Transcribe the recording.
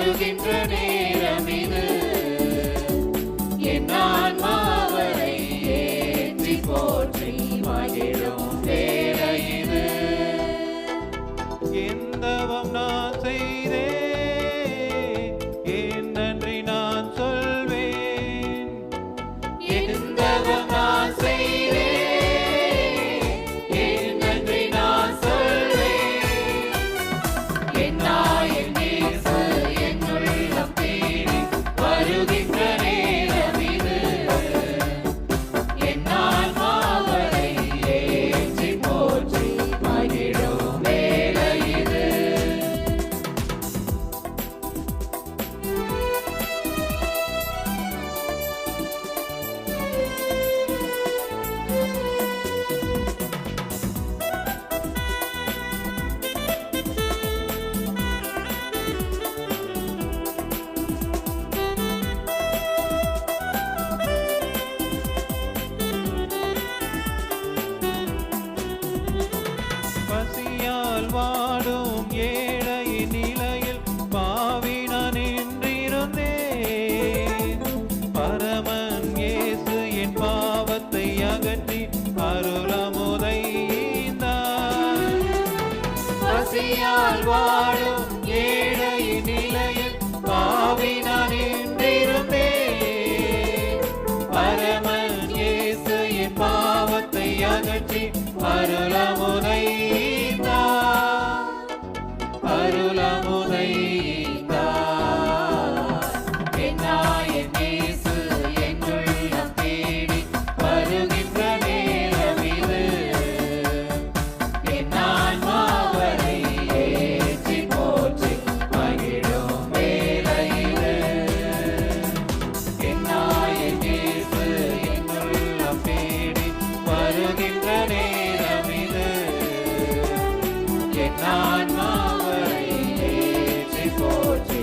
வருகின்ற நேரம் இது. என் ஆன்மாவரை ஏற்றி போற்றி மகிழும் வேளை இது. எந்தவம் நான் செய்தேன், என் நன்றி நான் சொல்வேன். எந்தவம் நான் செய்தேன், என் நன்றி நான் சொல்வேன். என் நாயன் இயேசு என் உள்ளம் தேடி வருகின்ற நேரம் இது. என் ஆன்மாவரை ஏற்றி போற்றி மகிழும் வேளை இது. பசியால் வாடும் ஏழையின் நிலையில் பாவி நான் நின்றிருந்தேன். பரமன் இயேசு என் பாவத்தை அகற்றி அருளமுதை ஈந்தார். பசியால் வாடும் ஏழையின் நிலையில் பாவி நான் நின்றிருந்தேன். பரமன் இயேசு என் பாவத்தை அகற்றி அருளமுதை ஈந்தார். அருளமுதை ஈந்தார். என் நாயன் இயேசு என் உள்ளம் தேடி வருகின்ற நேரம் இது. என் ஆன்மாவரை ஏற்றி போற்றி மகிழும் வேளை இது. என் நாயன் இயேசு என் உள்ளம் தேடி வருகின்ற நேரம் இது. என் ஆன்மாவரை ஏற்றி போற்றி